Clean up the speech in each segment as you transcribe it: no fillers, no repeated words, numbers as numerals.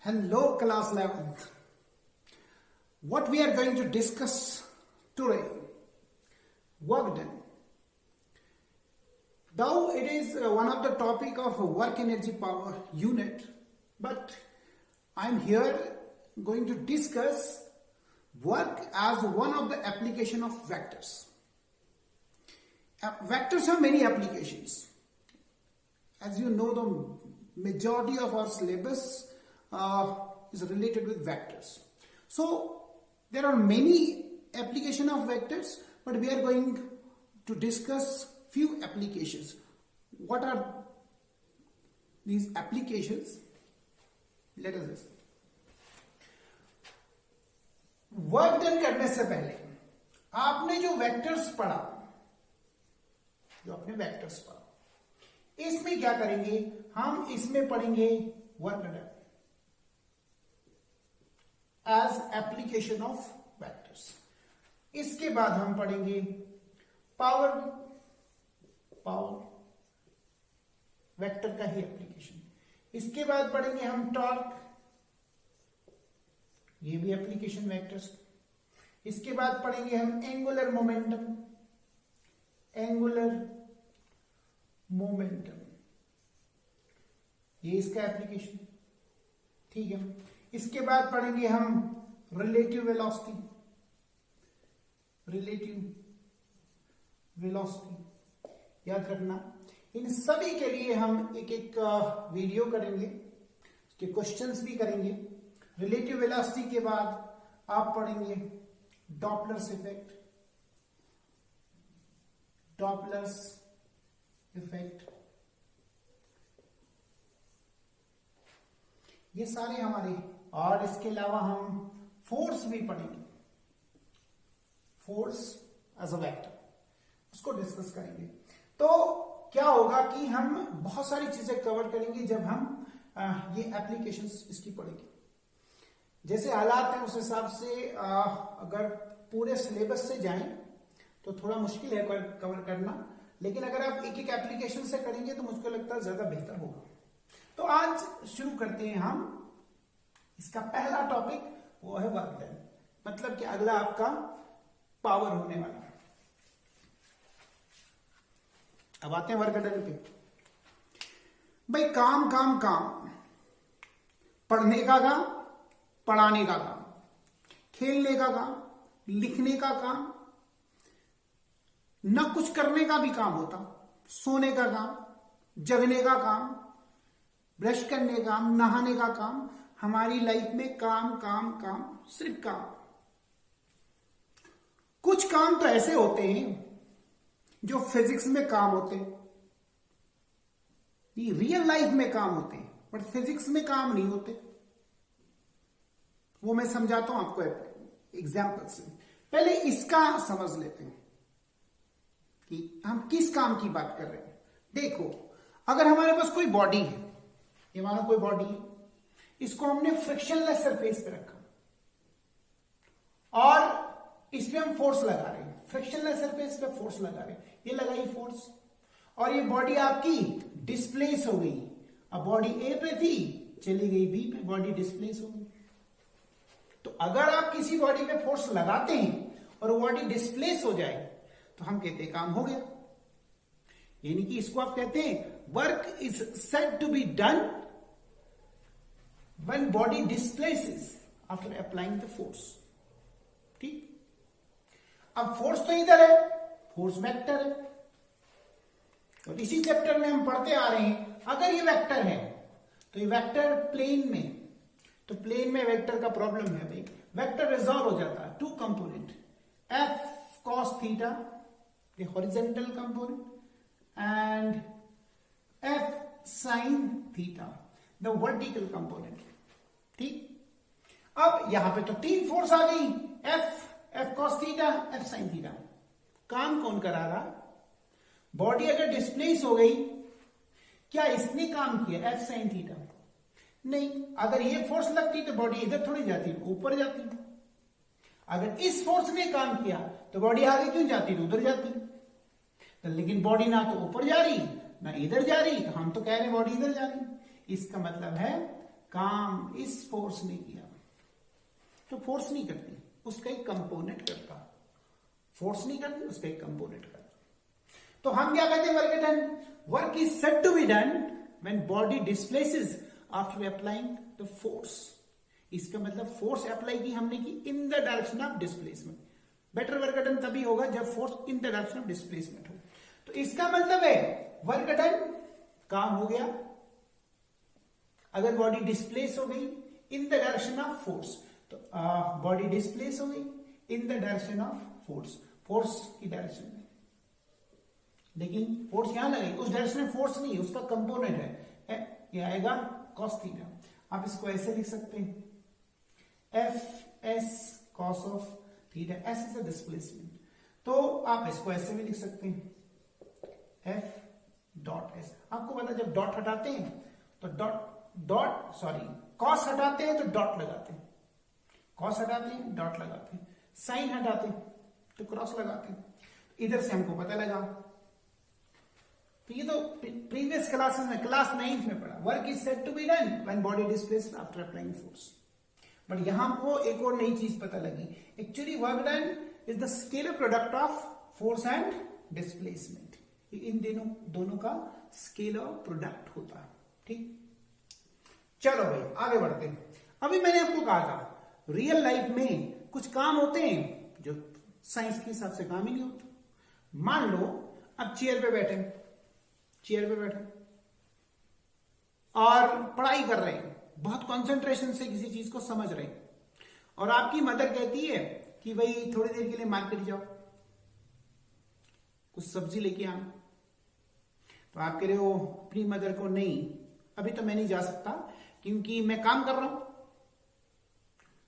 Hello, class 11th. What we are going to discuss today, work done. Though it is one of the topic of work energy power unit, but I'm here going to discuss work as one of the application of vectors. Vectors have many applications. As you know, the majority of our syllabus is related with vectors. So there are many application of vectors, but we are going to discuss few applications. What are these applications? Let us see. Work done करने से पहले आपने जो vectors पढ़ा, इसमें क्या करेंगे हम? इसमें पढ़ेंगे work done as application of vectors. इसके बाद हम पढ़ेंगे पावर वेक्टर का ही एप्लीकेशन। इसके बाद पढ़ेंगे हम टॉर्क, ये भी एप्लीकेशन वेक्टर्स। इसके बाद पढ़ेंगे हम एंगुलर मोमेंटम, ये इसका एप्लीकेशन, ठीक है। इसके बाद पढ़ेंगे हम रिलेटिव वेलोसिटी, याद रखना। इन सभी के लिए हम एक एक वीडियो करेंगे, उसके क्वेश्चंस भी करेंगे। रिलेटिव वेलोसिटी के बाद आप पढ़ेंगे डॉपलर्स इफेक्ट, ये सारे हमारे। और इसके अलावा हम फोर्स भी पढ़ेंगे, फोर्स एज अ वेक्टर, उसको डिस्कस करेंगे। तो क्या होगा कि हम बहुत सारी चीजें कवर करेंगे जब हम ये एप्लीकेशंस इसकी पढ़ेंगे। जैसे हालात है उस हिसाब से अगर पूरे सिलेबस से जाएं तो थोड़ा मुश्किल है कवर करना, लेकिन अगर आप एक एक एप्लीकेशन से करेंगे तो मुझको लगता है ज्यादा बेहतर होगा। तो आज शुरू करते हैं हम। इसका पहला टॉपिक वो है वर्क डन, मतलब कि अगला आपका पावर होने वाला है। अब आते हैं वर्क डन पे। भाई काम, पढ़ने का काम, पढ़ाने का काम, खेलने का काम, लिखने का काम, न कुछ करने का भी काम होता, सोने का काम, जगने का काम, ब्रश करने का काम, नहाने का काम। हमारी लाइफ में काम, सिर्फ काम। कुछ काम तो ऐसे होते हैं जो फिजिक्स में काम होते हैं, ये रियल लाइफ में काम होते हैं, बट फिजिक्स में काम नहीं होते। वो मैं समझाता हूं आपको एग्जाम्पल से। पहले इसका समझ लेते हैं कि हम किस काम की बात कर रहे हैं। देखो, अगर हमारे पास कोई बॉडी है, ये हमारा कोई बॉडी है, इसको हमने फ्रिक्शनलेस सरफेस पे रखा और इस पे हम फोर्स लगा रहे हैं, फ्रिक्शनलेस सरफेस पे फोर्स लगा रहे हैं, ये लगाई फोर्स, और ये बॉडी आपकी डिस्प्लेस हो गई। अब बॉडी ए पे थी, चली गई बी पे, बॉडी डिस्प्लेस हो गई। तो अगर आप किसी बॉडी पे फोर्स लगाते हैं और वो बॉडी डिस्प्लेस हो जाए तो हम कहते हैं काम हो गया। यानी कि इसको आप कहते हैं work is said to be done when body displaces after applying the force. ठीक, अब फोर्स तो इधर है, फोर्स वेक्टर है, और इसी चैप्टर में हम पढ़ते आ रहे हैं अगर ये वेक्टर है तो ये वेक्टर प्लेन में, तो प्लेन में वेक्टर का प्रॉब्लम है भाई, वेक्टर रिजॉल्व हो जाता है two component, F cos theta the horizontal component and F sine theta the vertical component. ठीक, अब यहां पे तो तीन फोर्स आ गई, F cos theta, F sine theta. काम कौन करा रहा? बॉडी अगर डिस्प्लेस हो गई, क्या इसने काम किया? एफ साइन थीटा नहीं। अगर ये फोर्स लगती तो बॉडी इधर थोड़ी जाती, ऊपर जाती। अगर इस फोर्स ने काम किया तो बॉडी आगे क्यों जाती? तो उधर जाती। तो लेकिन बॉडी ना तो ऊपर जा रही ना इधर जा रही, तो हम तो कह रहे हैं बॉडी इधर जा रही। इसका मतलब है काम इस फोर्स ने किया, तो फोर्स नहीं करती, उसका एक कंपोनेंट करता। फोर्स नहीं करती, उसका एक कंपोनेंट करता। तो हम क्या कहते हैं work done? Work is said to be done when body displaces after applying the force. इसका मतलब फोर्स अप्लाई की हमने की in the direction of displacement. Better work done तभी होगा जब force in the direction of displacement हो। तो इसका मतलब है वर्क डन, काम हो गया अगर बॉडी डिस्प्लेस हो गई इन द डायरेक्शन ऑफ फोर्स। तो बॉडी डिस्प्लेस हो गई इन the direction of force, force की डायरेक्शन में, लेकिन फोर्स यहां लगेगी, उस डायरेक्शन में फोर्स नहीं, उसका कंपोनेंट है, ये आएगा कॉस थीटा। आप इसको ऐसे लिख सकते हैं, F S cos of theta, S is the displacement. तो आप इसको ऐसे भी लिख सकते हैं, एफ डॉट एस। आपको पता जब डॉट हटाते हैं तो कॉस हटाते हैं तो डॉट लगाते हैं, कॉस हटाते हैं डॉट लगाते हैं, साइन हटाते हैं तो क्रॉस लगाते हैं। इधर से हमको पता लगा। तो ये तो प्रीवियस क्लासेस में, क्लास 9th में पढ़ा, work is said to be done when body displaced after applying force. But यहां हमको एक और नई चीज पता लगी, actually work done is the scalar product of force and displacement. इन दोनों का स्केलर प्रोडक्ट होता है। ठीक, चलो भाई आगे बढ़ते हैं। अभी मैंने आपको कहा था रियल लाइफ में कुछ काम होते हैं जो साइंस के हिसाब से काम ही नहीं होते। मान लो अब चेयर पे बैठे और पढ़ाई कर रहे हैं, बहुत कंसंट्रेशन से किसी चीज को समझ रहे हैं, और आपकी मदर कहती है कि भाई थोड़ी देर के लिए मार्केट जाओ, कुछ सब्जी लेके आना। तो आप कह रहे हो अपनी मदर को, नहीं अभी तो मैं नहीं जा सकता क्योंकि मैं काम कर रहा हूं।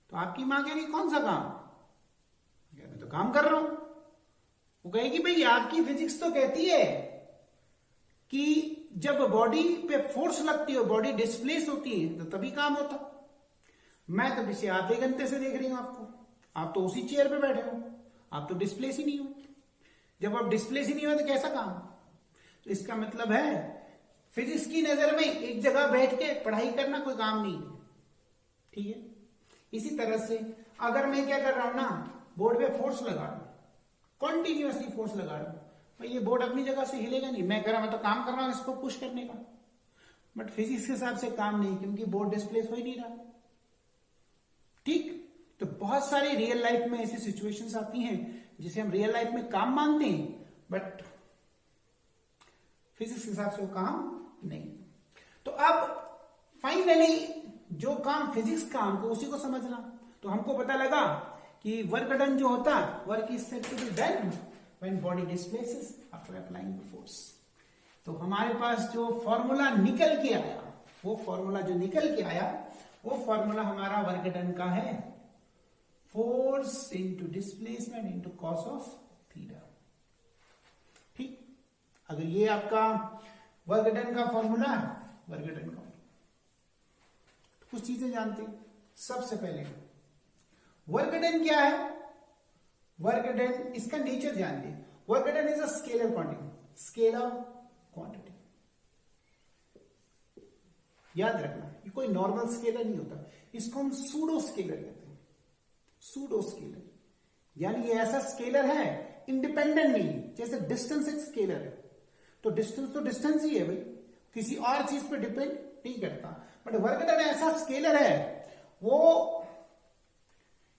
तो आपकी मां कह रही कौन सा काम? मैं तो काम कर रहा हूं। वो कहेगी भाई आपकी फिजिक्स तो कहती है कि जब बॉडी पे फोर्स लगती है, बॉडी डिस्प्लेस होती है, तो तभी काम होता। मैं तो पिछले आधे घंटे से देख रही हूं आपको, आप तो उसी चेयर पे बैठे हो, आप तो डिस्प्लेस ही नहीं हो। जब आप डिस्प्लेस ही नहीं हो तो कैसा काम? तो इसका मतलब है फिजिक्स की नजर में एक जगह बैठ के पढ़ाई करना कोई काम नहीं है। ठीक है, इसी तरह से अगर मैं क्या कर रहा हूं ना, बोर्ड पे फोर्स लगा रहा हूं, कॉन्टिन्यूअसली फोर्स लगा रहा हूं, भाई ये बोर्ड अपनी जगह से हिलेगा नहीं। मैं कह रहा हूं मैं तो काम कर रहा हूं इसको पुश करने का, बट फिजिक्स के हिसाब से काम नहीं, क्योंकि बोर्ड डिस्प्लेस हो ही नहीं रहा। ठीक, तो बहुत सारी रियल लाइफ में ऐसी सिचुएशंस आती हैं जिसे हम रियल लाइफ में काम मानते हैं, बट फिजिक्स के हिसाब से वो काम नहीं। तो अब फाइनली जो काम फिजिक्स का, हमको उसी को समझना। तो हमको पता लगा कि वर्क डन जो होता है, work is said to be done when body displaces after applying the force. तो हमारे पास जो फॉर्मूला निकल के आया, वो फॉर्मूला हमारा वर्क डन का है, force into displacement into cos of theta. ठीक, अगर ये आपका वर्क डन का फॉर्मूला है, वर्क डन का तो कुछ चीजें जानते हैं। सबसे पहले वर्क डन क्या है? वर्क डन, इसका नेचर जानते हैं। Work done is a scalar quantity. याद रखना, ये कोई नॉर्मल स्केलर नहीं होता, इसको हम सूडो स्केलर कहते हैं। सूडो स्केलर यानी ये ऐसा स्केलर है इंडिपेंडेंट नहीं है। जैसे डिस्टेंस एक स्केलर है, तो डिस्टेंस ही है भाई, किसी और चीज पे डिपेंड नहीं करता। बट वर्क डन ऐसा स्केलर है,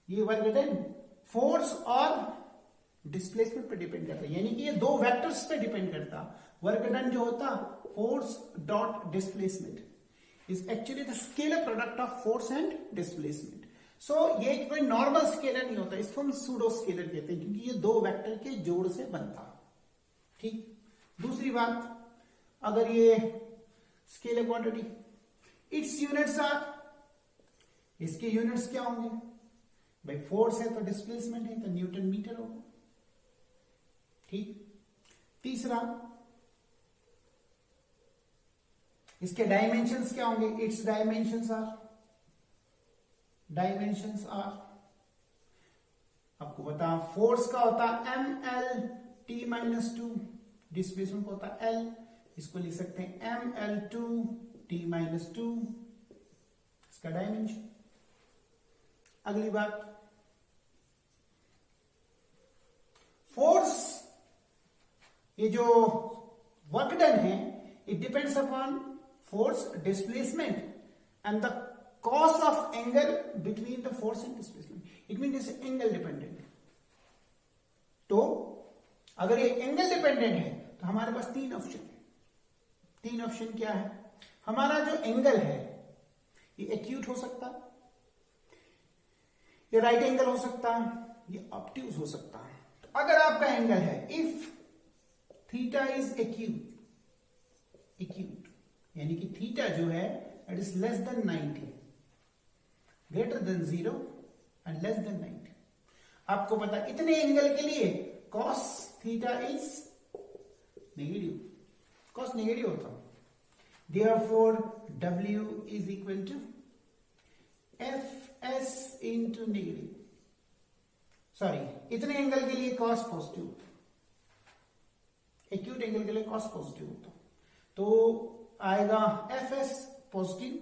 ये वर्क डन फोर्स और डिस्प्लेसमेंट पे डिपेंड करता है, यानी कि ये दो वेक्टर्स पे डिपेंड करता। वर्क डन जो होता force dot displacement is actually the scalar product of force and displacement. So ये कोई नॉर्मल स्केलर नहीं होता, इसको हम सूडो स्केलर कहते हैं, क्योंकि ये दो वेक्टर के जोड़ से बनता। ठीक, दूसरी बात, अगर ये scalar quantity, its units are, इसके यूनिट्स क्या होंगे भाई? फोर्स है तो डिस्प्लेसमेंट है तो न्यूटन मीटर होगा। ठीक, तीसरा, इसके डायमेंशंस क्या होंगे? इट्स डायमेंशंस आर, आपको बता, फोर्स का होता mL(T-2), डिस्प्लेसमेंट का होता L, इसको लिख सकते हैं mL(2T-2), इसका डायमेंशन। अगली बात, फोर्स, ये जो वर्क डन है it depends upon force displacement and the cos of angle between the force and displacement. It means it's angle dependent. तो अगर ये एंगल डिपेंडेंट है तो हमारे पास तीन ऑप्शन है। तीन ऑप्शन क्या है? हमारा जो एंगल है ये एक्यूट हो सकता है, ये राइट एंगल हो सकता है, ये ऑब्ट्यूज हो सकता है। तो अगर आपका एंगल है, इफ थीटा इज एक्यूट यानी कि थीटा जो है it is less than 90, greater than 0 and less than 90। आपको पता इतने एंगल के लिए cos theta is negative, cos negative होता है, therefore W is equal to Fs into negative, sorry इतने एंगल के लिए cos पॉजिटिव, एक्यूट एंगल के लिए cos पॉजिटिव होता, तो आएगा Fs पॉजिटिव,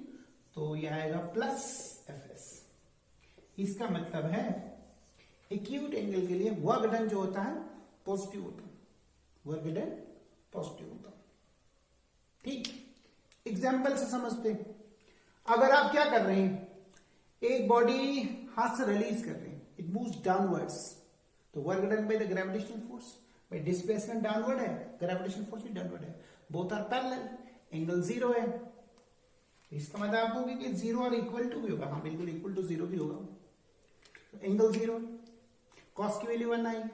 तो ये आएगा प्लस Fs। इसका मतलब है एक्यूट एंगल के लिए वर्क डन जो होता है पॉजिटिव होता है, वर्क डन पॉजिटिव होता है। ठीक, एग्जाम्पल से समझते हैं। अगर आप क्या कर रहे हैं, एक बॉडी हाथ से रिलीज कर रहे हैं, इट मूव्स डाउनवर्ड्स, तो work done by the gravitational force, bye displacement downward है, ग्रेविटेशनल फोर्स भी डाउनवर्ड है, बोथ आर पैरेलल, एंगल 0 है। इसका मतलब आप होगी कि 0 और इक्वल टू भी होगा, हाँ बिल्कुल इक्वल टू 0 भी होगा, तो एंगल 0, कॉस की वैल्यू 1 आएगी,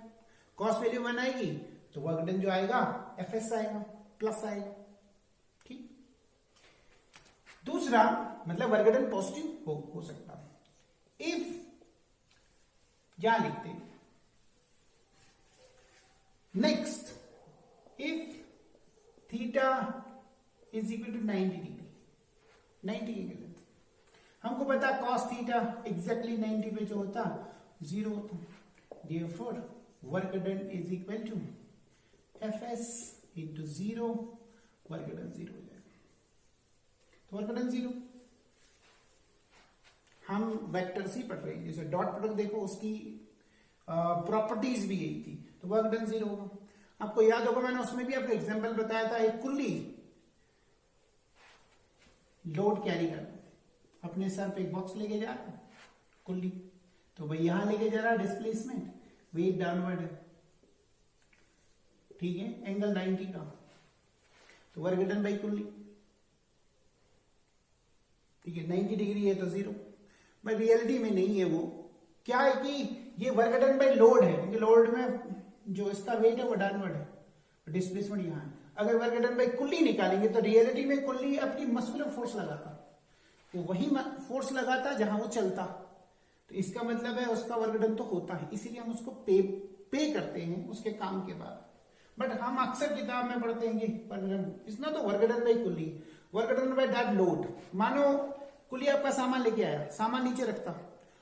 कॉस वैल्यू 1 आएगी तो वर्क डन जो आएगा Fs आएगा, प्लस आएगा। ठीक, दूसरा मतलब वर्क डन पॉजिटिव हो सकता है। इफ यहां लिखते हैं next, if theta is equal to 90 degree, 90 की गलत, हमको पता cos थीटा एग्जैक्टली 90 पे जो होता 0 होता, therefore work done is equal to Fs into 0, work done 0 हो जाएगा, तो वर्क डन 0। हम वेक्टर्स ही पढ़ रहे हैं, जैसे डॉट प्रोडक्ट देखो उसकी प्रॉपर्टीज भी यही थी, तो वर्क डन 0 होगा। आपको याद होगा मैंने उसमें भी आपको एग्जांपल बताया था, एक कुल्ली लोड कैरी कर अपने सर पे एक बॉक्स लेके जा रहा कुल्ली, तो भाई यहां लेके जा रहा डिस्प्लेसमेंट, वेट डाउनवर्ड है, ठीक है, एंगल 90 का, तो वर्क डन बाई कुल्ली, ठीक है, 90 डिग्री है तो 0, बट रियलिटी में नहीं है। वो क्या है कि ये वर्क डन बाई लोड है, क्योंकि लोड में जो इसका वेट है वो डाउनवर्ड है, डिस्प्लेसमेंट यहां है। अगर वर्क डन बाई कुल्ली निकालेंगे तो रियलिटी में कुल्ली अपनी मस्कुलर फोर्स लगाता, वो वही फोर्स लगाता जहां वो चलता, तो इसका मतलब है उसका वर्क डन तो होता है, इसीलिए हम उसको पे करते हैं उसके काम के बाद। बट हम अक्सर किताब में पढ़ते हैं कि work done is not the work done by coolie, work done by that load. मानो कुल्ली आपका सामान लेके आया, सामान नीचे रखता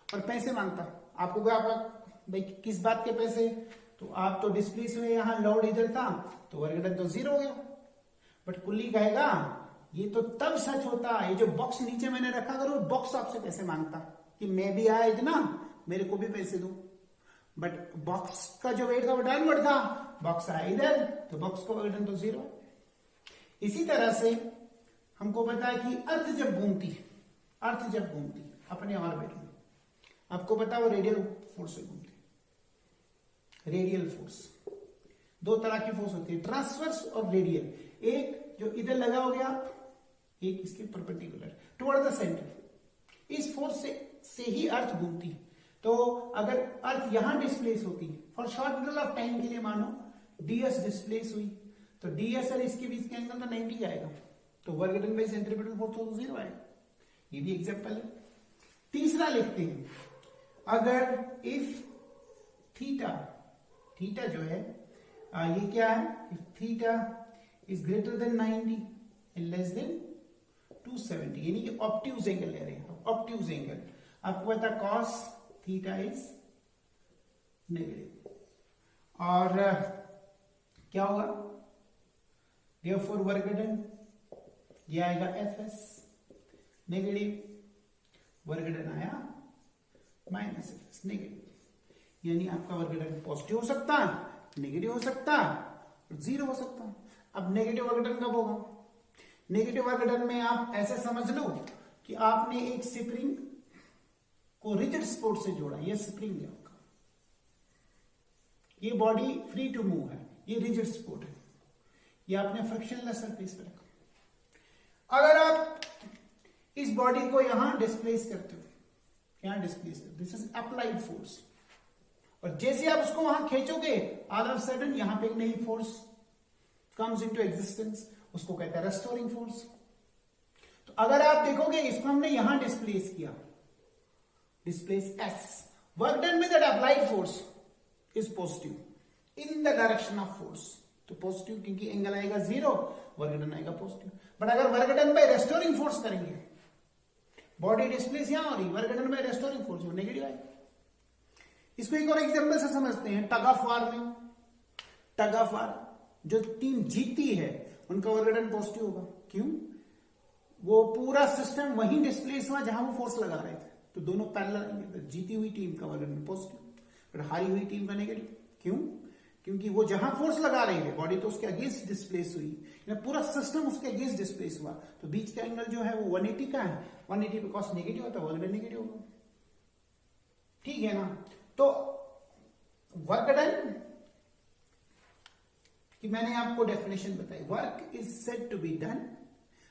और पैसे मांगता, आपको क्या भाई किस बात के पैसे, तो आप तो डिस्प्लेस हुए, यहां लोड इधर था, तो वर्क डन तो 0 हो गया। बट कुल्ली कहेगा ये तो तब सच होता, ये जो बॉक्स नीचे मैंने रखा, अगर वो बॉक्स आपसे पैसे मांगता कि मैं भी आया इतना, मेरे को भी पैसे दो, बट बॉक्स का जो वेट था वो डाउनवर्ड था, बॉक्स आया इधर, तो बॉक्स का वर्क डन तो 0। इसी तरह से हमको पता है कि अर्थ जब घूमती अपने ऑर्बिट में, आपको पता है वो रेडियल फोर्स से घूमती, रेडियल फोर्स, दो तरह की फोर्स होती है, ट्रांसवर्स और रेडियल, एक जो इधर लगा हो गया, एक इसके परपेंडिकुलर टुवर्ड द सेंटर। इस फोर्स से ही अर्थ घूमती, तो अगर अर्थ यहां डिस्प्लेस होती for short period of time के लिए, मानो ds डिस्प्लेस हुई, तो ds और इसके बीच का एंगल तो 90 आएगा, तो work done by centripetal force तो 0 आएगा। ये भी एग्जांपल है। तीसरा लिखते हैं, अगर इफ थीटा जो है ये क्या है, if theta is greater than 90 and less than 270, यानी कि ऑब्ट्यूज एंगल ले रहे हैं, ऑब्ट्यूज एंगल, आपको पता cos थीटा इज नेगेटिव, और क्या होगा, therefore वर्क डन ये आएगा Fs नेगेटिव, वर्क डन आया माइनस एफ नेगेटिव, यानी आपका वर्क डन पॉजिटिव हो सकता है, नेगेटिव हो सकता है, और जीरो हो सकता है। अब नेगेटिव वर्क डन कब होगा? नेगेटिव वर्क डन में आप ऐसे समझ लो कि आपने एक स्प्रिंग को रिजिड सपोर्ट से जोड़ा, ये स्प्रिंग है आपका, ये बॉडी फ्री टू मूव है, ये रिजिड सपोर्ट है, ये आपने फ्रिक्शनलेस सरफेस पे रखा। अगर आप इस बॉडी को यहां डिस्प्लेस करते हो, यहां डिस्प्लेस करते, दिस इज अप्लाइड फोर्स, और जैसे आप उसको वहां खींचोगे ऑल ऑफ सडन यहां पे एक नई फोर्स कम्स इनटू एग्जिस्टेंस, उसको कहते हैं रेस्टोरिंग फोर्स। तो अगर आप देखोगे इसको हमने यहां डिस्प्लेस किया, displace S, work done with that applied force is positive in the direction of force, तो पॉजिटिव क्योंकि एंगल आएगा जीरो, वर्क डन आएगा पॉजिटिव। बट अगर work done by restoring force करेंगे, बॉडी डिस्प्लेस यहां हो रही, work done by restoring force वो नेगेटिव आएगा। इसको एक और एग्जांपल से समझते हैं, टग ऑफ वार में, टग ऑफ वार जो टीम जीतती है उनका वर्क डन पॉजिटिव होगा, क्यों? वो पूरा सिस्टम वहीं डिस्प्लेस हुआ जहां वो फोर्स लगा रहे थे, तो दोनों पैरेलल आएंगे, तो जीती हुई टीम का वर्क डन पॉजिटिव, पर हारी हुई टीम का नेगेटिव, क्यों? क्योंकि वो जहां फोर्स लगा रही है बॉडी तो उसके अगेंस्ट डिस्प्लेस हुई, पूरा सिस्टम उसके अगेंस्ट डिस्प्लेस हुआ, तो बीच का एंगल जो है वो 180 का है, 180 पे कॉस नेगेटिव होता है, वर्क डन नेगेटिव होगा, ठीक है ना? तो वर्क डन कि मैंने आपको डेफिनेशन बताई, work is said to be done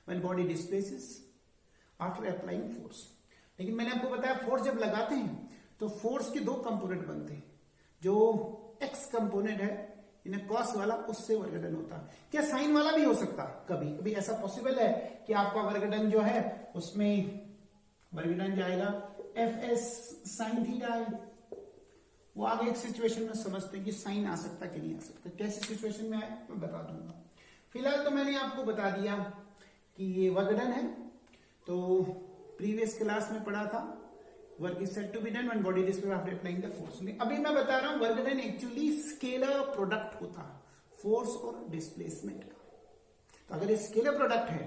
when body displaces after applying force. लेकिन मैंने आपको बताया फोर्स जब लगाते हैं तो फोर्स के दो कंपोनेंट बनते हैं, जो एक्स कंपोनेंट है इन्हें कॉस वाला, उससे वर्क डन होता है। क्या साइन वाला भी हो सकता है? कभी कभी ऐसा पॉसिबल है कि आपका वर्क डन जो है उसमें वर्क डन जाएगा एफ एस साइन थीटा है, वो आगे एक सिचुएशन में समझते हैं कि साइन आ सकता कि नहीं आ सकता, कैसी सिचुएशन में आए मैं बता दूंगा। फिलहाल तो मैंने आपको बता दिया कि ये वर्क डन है, तो प्रीवियस क्लास में पढ़ा था work is said to be done when body displace after applying the force. अभी मैं बता रहा हूं work done actually scalar product होता है फोर्स और डिस्प्लेसमेंट का। तो अगर ये स्केलर प्रोडक्ट है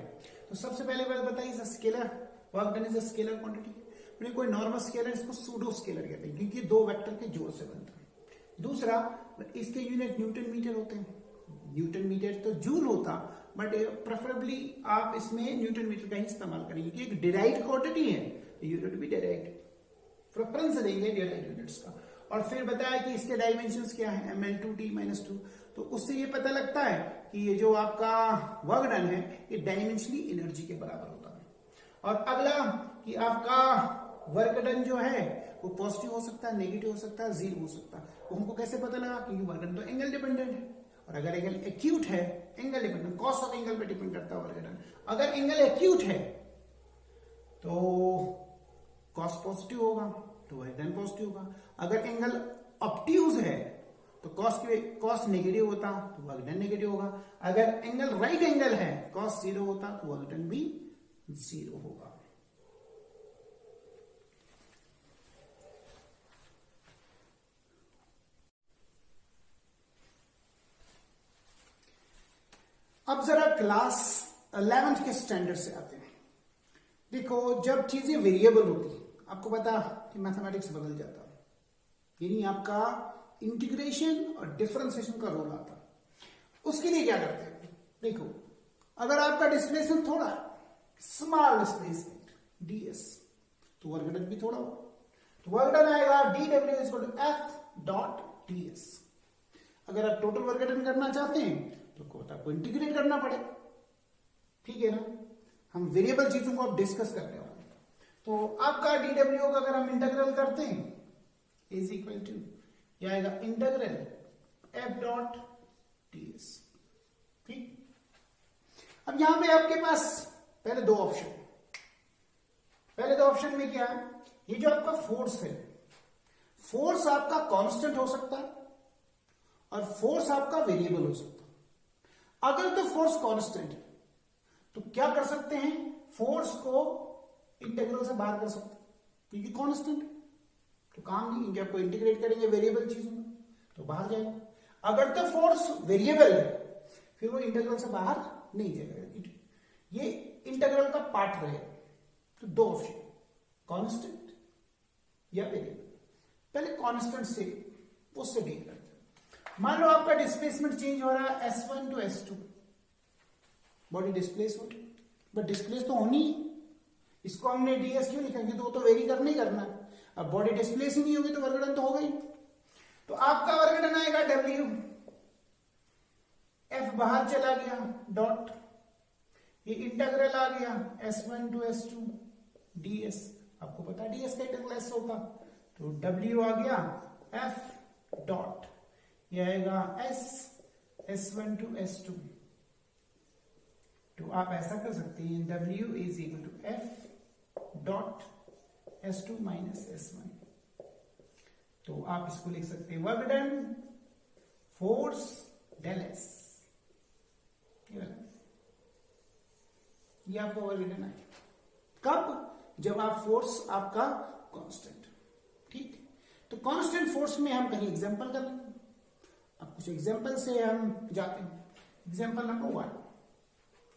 तो सबसे पहले बात बताइए, scalar work done is a scalar quantity. कोई नॉर्मल स्केलर इसको सूडो स्केलर कहते हैं क्योंकि दो वेक्टर के जोड़ से बनता है। दूसरा, इसके यूनिट न्यूटन मीटर होते हैं, न्यूटन मीटर तो जूल होता, बट प्रेफरेबली आप इसमें न्यूटन मीटर का ही इस्तेमाल करेंगे क्योंकि एक डिराइव्ड क्वांटिटी है, यूनिट भी डिराइव्ड, प्रेफरेंस देंगे डिराइव्ड यूनिट्स का। और फिर बताया कि इसके डायमेंशंस क्या है, ml2t-2, तो उससे ये पता लगता है कि ये जो आपका वर्क डन है ये डायमेंशनली एनर्जी के बराबर होता है। और अगला कि आपका वर्क डन जो है वो पॉजिटिव हो सकता है, नेगेटिव हो सकता है, जीरो हो सकता है। वो हमको कैसे पता लगा? क्योंकि वर्क डन तो एंगल डिपेंडेंट है, और अगर एंगल एक्यूट है, angle dependent, cos of angle पे डिपेंड करता है वर्क डन। अगर एंगल एक्यूट है तो कॉस पॉजिटिव होगा तो वर्क डन पॉजिटिव होगा। अगर एंगल ऑब्ट्यूज है तो कॉस नेगेटिव होता तो वर्क डन नेगेटिव होगा। अगर एंगल राइट एंगल है, कॉस जीरो होता तो वर्क डन भी जीरो होगा। अब जरा क्लास 11th के स्टैंडर्ड से आते हैं। देखो, जब चीजें वेरिएबल होती, आपको पता कि मैथमेटिक्स बदल जाता, यानी आपका इंटीग्रेशन और डिफरेंशिएशन का रोल आता। उसके लिए क्या करते हैं? देखो, अगर आपका डिस्प्लेसमेंट थोड़ा स्मॉल डिस्प्लेसमेंट ds, तो वर्क डन भी थोड़ा हो, तो वर्क डन आएगा dw=f.ds। अगर आप टोटल वर्क डन करना चाहते हैं तो आपको इंटीग्रेट करना पड़ेगा, ठीक है ना? हम वेरिएबल चीजों को अब डिस्कस करने वाले हैं। तो आपका dw का अगर हम इंटीग्रल करते हैं इज इक्वल टू ये आएगा इंटीग्रल f.ds, ठीक। अब यहां पे आपके पास पहले दो ऑप्शन, पहले दो ऑप्शन में क्या है? ये जो आपका फोर्स है, फोर्स आपका कांस्टेंट हो सकता है और फोर्स आपका वेरिएबल हो सकता है। अगर तो फोर्स कांस्टेंट है तो क्या कर सकते हैं? फोर्स को इंटीग्रल से बाहर कर सकते हैं क्योंकि कांस्टेंट तो काम नहीं, क्योंकि आपको इंटीग्रेट करेंगे वेरिएबल चीजों में तो बाहर जाएगा। अगर तो फोर्स वेरिएबल है फिर वो इंटीग्रल से बाहर नहीं जाएगा, ये इंटीग्रल का पार्ट रहेगा। तो दो ऑप्शन, कांस्टेंट या वेरिएबल? पहले कांस्टेंट से उससे डील करते हैं। मान लो आपका डिस्प्लेसमेंट चेंज हो रहा है S1 to S2, body displace हो रही, बट डिस्प्लेस तो होनी ही, इसको हमने ds क्यों लिखा, क्योंकि तो वेरी करना ही करना है। अब बॉडी डिस्प्लेस ही नहीं होगी तो वर्गडन तो होगा ही। तो आपका वर्गडन आएगा W, F बाहर चला गया, डॉट, ये इंटीग्रल आ गया S1 टू S2 ds, आपको पता है ds का इंटीग्रल S होगा, तो W आ गया F डॉट, ये आएगा S1 टू S2। तो आप ऐसा कर सकते हैं W is equal to F dot S2 minus S1। तो आप इसको लिख सकते हैं work done force del S, ये आपको वर्क डन आएगा। कब? जब आप फोर्स आपका कांस्टेंट, ठीक। तो कांस्टेंट फोर्स में हम कहीं एग्जांपल कर लेंगे। अब कुछ एग्जांपल से हम जाते हैं। एग्जांपल नंबर 1,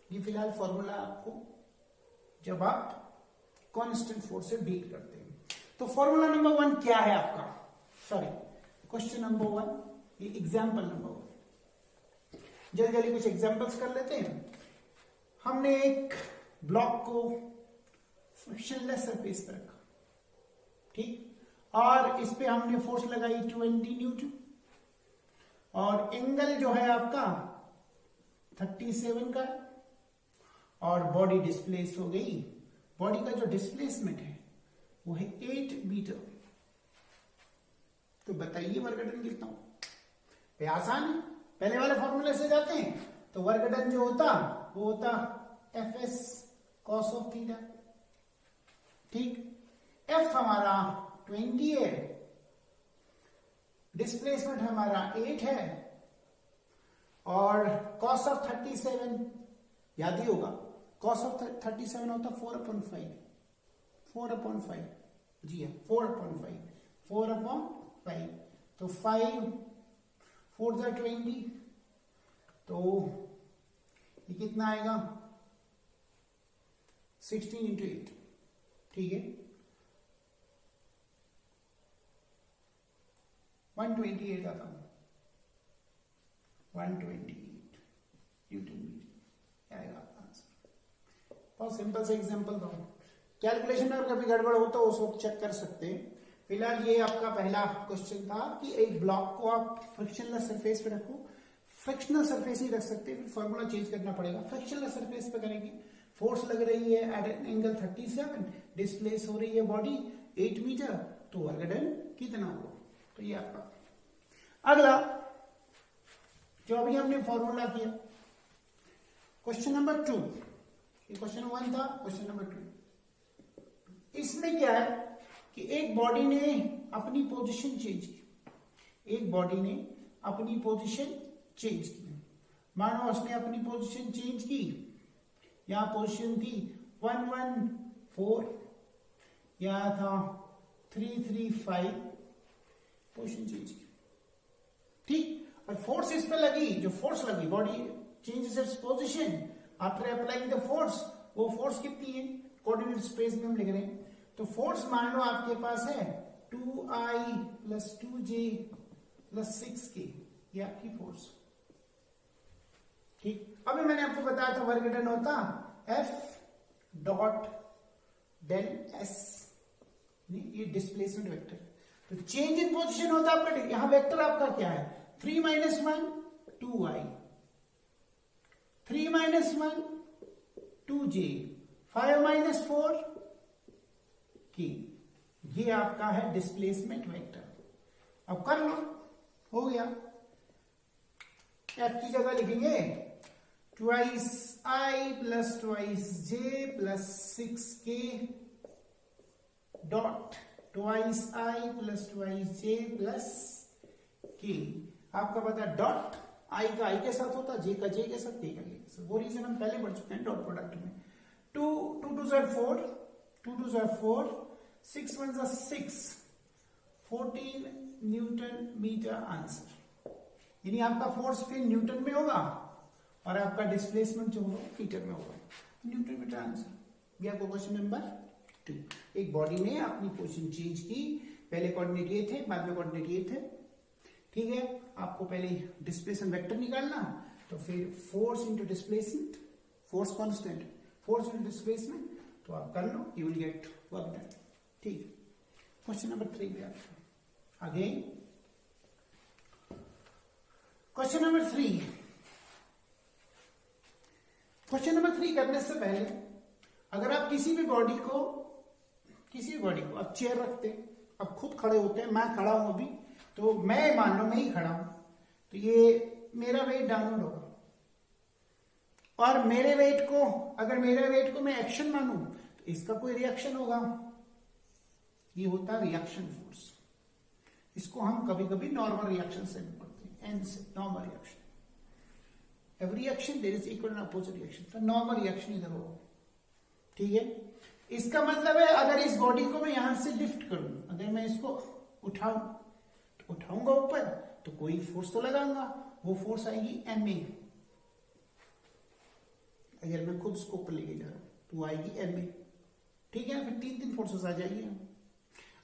ये फिलहाल फॉर्मूला आपको जब आप कांस्टेंट फोर्स से डील करते हैं। तो फॉर्मूला नंबर 1 क्या है आपका, सॉरी क्वेश्चन नंबर 1, ये एग्जांपल नंबर 1। जल्दी जल्दी कुछ एग्जांपल्स कर लेते हैं। हमने एक ब्लॉक को फ्रिक्शनलेस सरफेस पर रखा, ठीक, और इस पे हमने फोर्स लगाई 20 न्यूटन, और एंगल जो है आपका 37 का है, और बॉडी डिस्प्लेस हो गई। बॉडी का जो डिस्प्लेसमेंट है वो है 8 मीटर। तो बताइए वर्गडन कितना हो? ये आसान है, पहले वाले फॉर्मूले से जाते हैं। तो वर्गडन जो होता वो होता Fs cos ऑफ थीटा, ठीक। F हमारा 20 है, डिस्प्लेसमेंट हमारा 8 है, और cos ऑफ 37 याद ही होगा, cos ऑफ 37 होता 4/5, 4/5, जी हाँ 4/5, 4/5। तो 5 4 जा 20, तो ये कितना आएगा 16 इंटू 8, ठीक है 128 आता हूं, 128 न्यूटन मीटर आएगा आंसर। बहुत सिंपल से एग्जांपल दो, कैलकुलेशन में कभी गड़बड़ हो तो उस वक्त चेक कर सकते हैं। फिलहाल ये आपका पहला क्वेश्चन था कि एक ब्लॉक को आप फ्रिक्शनलेस सरफेस पे रखो। फ्रिक्शनल सरफेस ही रख सकते हैं, फार्मूला चेंज करना पड़ेगा। फ्रिक्शनलेस सरफेस पे करेंगे, फोर्स लग रही है एट एन एंगल 37, डिस्प्लेस हो रही है बॉडी 8 मीटर, तो वर्गडन कितना होगा? तो ये आपका अगला जो अभी हमने फॉर्मूला किया, क्वेश्चन नंबर 2, ये क्वेश्चन 1 था, क्वेश्चन नंबर 2। इसमें क्या है कि एक बॉडी ने अपनी पोजीशन चेंज की, एक बॉडी ने अपनी पोजीशन चेंज की। मानो उसने अपनी पोजीशन चेंज की, यहां पोजीशन थी 114, यहां था 335, पोजीशन चेंज की, ठीक। और फोर्स इस पे लगी, जो फोर्स लगी, body changes its position after applying the force, वो फोर्स कितनी है कोऑर्डिनेट स्पेस में हम लिख रहे हैं। तो फोर्स मान लो आपके पास है 2i + 2j + 6k, ये आपकी फोर्स, ठीक। अभी मैंने आपको बताया था वर्गडन होता F डॉट डेल S, ये डिस्प्लेसमेंट वेक्टर। तो चेंज इन पोजीशन होता है आपका, यहां वेक्टर आपका क्या है 3 - 1 2i, 3 - 1 2j, 5 - 4 k, ये आपका है डिस्प्लेसमेंट वेक्टर। अब कर लो, हो गया। F की जगह लिखेंगे 2i + 2j + 6k dot 2i + 2j + k। आपका पता डॉट i का i के साथ होता, j का j के साथ, k का k के साथ। वो रीजन हम पहले पढ़ चुके हैं डॉट प्रोडक्ट में। 2 2 4, 2 2 4, 6 1 6, 14 न्यूटन मीटर आंसर। यानी आपका फोर्स फिर न्यूटन में होगा और आपका डिस्प्लेसमेंट जो होगा मीटर में होगा, न्यूटन मीटर आंसर। ये आपको क्वेश्चन नंबर 2। एक बॉडी ने अपनी पोजीशन चेंज की, पहले कोऑर्डिनेट ये थे, बाद में कोऑर्डिनेट ये थे, ठीक है। आपको पहले डिस्प्लेसमेंट वेक्टर निकालना, तो फिर force into displacement, force constant, force into displacement, तो आप कर लो, you will get work done, ठीक। क्वेश्चन नंबर 3 पे again question number 3। Question number 3 करने से पहले अगर आप किसी भी बॉडी को आप चेयर रखते, अब खुद खड़े होते हैं, मैं खड़ा हूं अभी, तो मैं मान लो मैं ही खड़ा हूं, तो ये मेरा वेट डाउनवर्ड होगा, और मेरे वेट को, अगर मेरे वेट को मैं एक्शन मानूं तो इसका कोई रिएक्शन होगा, ये होता है रिएक्शन फोर्स। इसको हम कभी कभी नॉर्मल रिएक्शन से भी पढ़ते हैं, एन से, normal reaction. Every reaction there is equal and opposite reaction, तो नॉर्मल रिएक्शन इधर होगा, ठीक है। इसका मतलब है अगर इस बॉडी को मैं यहां से लिफ्ट करूं, अगर मैं इसको उठाऊंगा ऊपर, तो कोई फोर्स तो लगाऊंगा, वो फोर्स आएगी MA। अगर मैं खुद उसको ऊपर लेके जा रहा हूं तो वो आएगी MA, ठीक है। फिर 3 फोर्सेस आ जाएगी।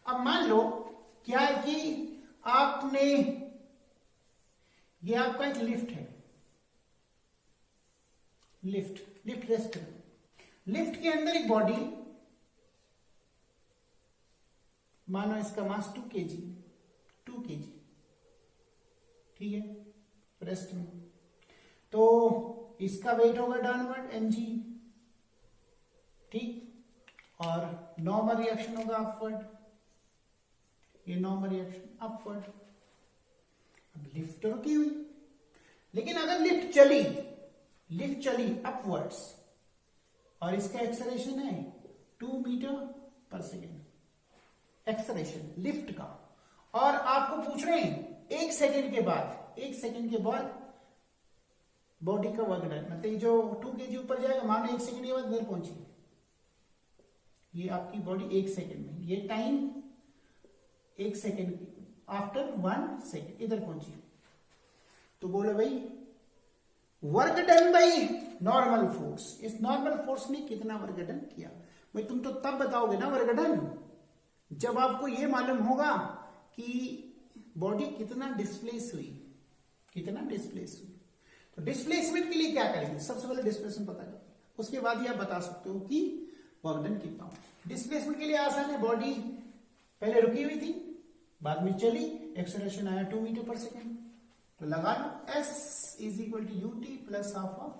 अब मान लो क्या है कि आपने, ये आपका एक लिफ्ट है, लिफ्ट रेस्ट, लिफ्ट के अंदर एक बॉडी, मानो इसका मास 2 kg, ठीक है, रेस्ट में, तो इसका वेट होगा डाउनवर्ड mg, ठीक, और नॉर्मल रिएक्शन होगा अपवर्ड, ये नॉर्मल रिएक्शन अपवर्ड। अब लिफ्ट रुकी हुई, लेकिन अगर लिफ्ट चली अपवर्ड्स, और इसका एक्सेलरेशन है 2 मीटर पर सेकेंड, एक्सेलरेशन लिफ्ट का, और आपको पूछ रहे हैं 1 सेकेंड के बाद बॉडी का वर्क डन, मतलब जो 2 kg ऊपर जाएगा, मानो 1 सेकेंड के बाद इधर पहुंची, ये आपकी बॉडी 1 सेकेंड में, ये टाइम 1 सेकेंड आफ्टर 1 सेकेंड इधर पहुंची, तो बोलो भाई work done by normal force, इस नॉर्मल फोर्स ने कितना वर्क डन किया। भाई तुम तो तब बताओगे ना वर्क डन जब आपको ये मालूम होगा कि बॉडी कितना डिस्प्लेस हुई। तो डिस्प्लेसमेंट के लिए क्या करेंगे, सबसे पहले डिस्प्लेसमेंट पता करेंगे, उसके बाद ये आप बता सकते हो कि वर्क डन कितना हो। डिस्प्लेसमेंट के लिए आसान है, बॉडी पहले रुकी हुई थी, बाद में चली, एक्सेलरेशन आया 2 मीटर पर सेकेंड, तो लगा लो S is equal to UT plus half of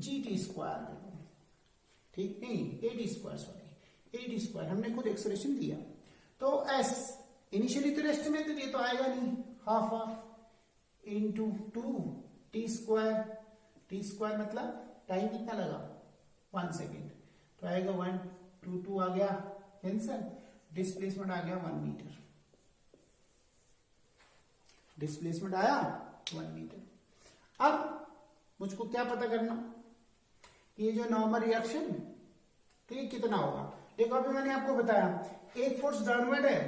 GT square, ठीक, नहीं AT square, sorry AT square, हमने खुद एक्सेलरेशन दिया, तो S इनिशियली तो रेस्ट में, तो ये तो आएगा नहीं, half of into 2 T square मतलब टाइम कितना लगा 1 सेकेंड, तो आएगा 1 2 2 आ गया कैंसल, डिस्प्लेसमेंट आ गया 1 मीटर, डिस्प्लेसमेंट आया 1 मीटर। अब मुझको क्या पता करना, ये जो नॉर्मल रिएक्शन, तो ये कितना होगा। देखो अभी मैंने आपको बताया एक फोर्स डाउनवर्ड है,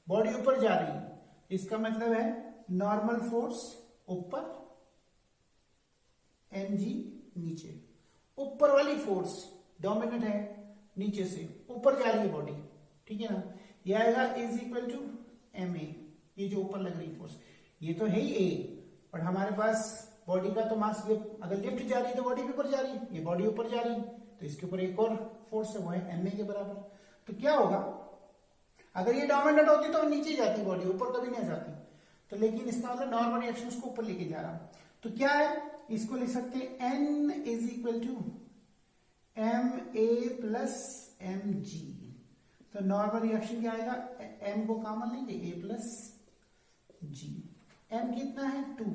बॉडी ऊपर जा रही है, इसका मतलब है नॉर्मल फोर्स ऊपर, mg नीचे, ऊपर वाली फोर्स डोमिनेंट है, नीचे से ऊपर जा रही है बॉडी, ठीक है ना, ये आएगा इज इक्वल टू ma, ये जो ऊपर लग रही फोर्स, ये तो है ही a, पर हमारे पास बॉडी का तो मास, ये अगर लिफ्ट जा रही है तो बॉडी भी ऊपर जा रही है, ये बॉडी ऊपर जा रही है, तो इसके ऊपर एक और फोर्स है, वो है ma के बराबर। तो क्या होगा, अगर ये डोमिनेंट होती तो नीचे जाती बॉडी, ऊपर कभी नहीं जाती, तो लेकिन इसका मतलब नॉर्मल रिएक्शन उसको ऊपर लेके जा रहा, तो क्या है, इसको लिख सकते हैं n is equal to ma plus mg, तो नॉर्मल रिएक्शन क्या आएगा, m को कॉमन लेंगे, a प्लस g, m कितना है 2,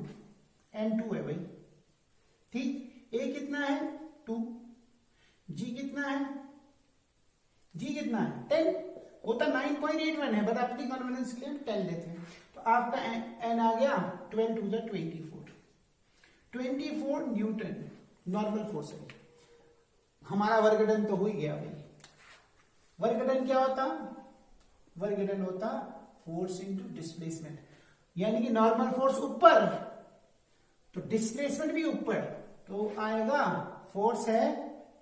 n2 है भाई, ठीक, a कितना है 2, g कितना है 10, होता 9.81 है, बट अपनी कन्वीनियंस के लिए हम 10 लेते हैं, तो आपका n आ गया 12 to the 24 newton normal force है। हमारा वर्क डन तो हो ही गया भाई। वर्क डन क्या होता, वर्क डन होता फोर्स इनटू डिस्प्लेसमेंट, यानी कि नॉर्मल फोर्स ऊपर तो डिस्प्लेसमेंट भी ऊपर, तो आएगा फोर्स है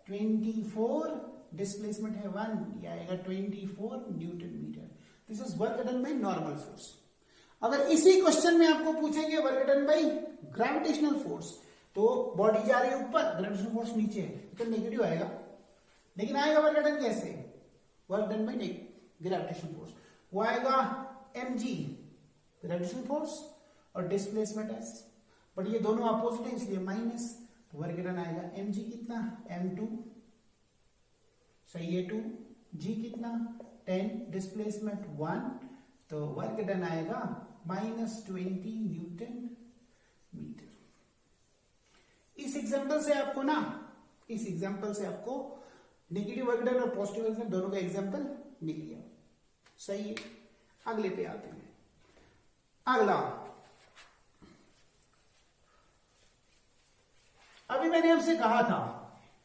24, डिस्प्लेसमेंट है 1, ये आएगा 24 newton metre. This is work done by normal force. अगर इसी क्वेश्चन में आपको पूछेंगे work done by gravitational force, तो बॉडी जा रही है ऊपर, ग्रेविटेशनल फोर्स नीचे है, तो नेगेटिव आएगा। लेकिन आएगा वर्क डन कैसे? Work done by gravitational force. वो आएगा mg ग्रेविटेशनल फोर्स और डिस्प्लेसमेंट s, बट ये दोनों अपोजिट है इसलिए माइनस, तो वर्क डन आएगा mg कितना, m2, सही है 2, g कितना 10, डिस्प्लेसमेंट 1, तो वर्क डन आएगा -20 न्यूटन मीटर। इस एग्जांपल से आपको नेगेटिव वर्क डन और पॉजिटिव वर्क डन दोनों का एग्जांपल मिल गया, सही है। अगले पे आते हैं। अगला, अभी मैंने आपसे कहा था,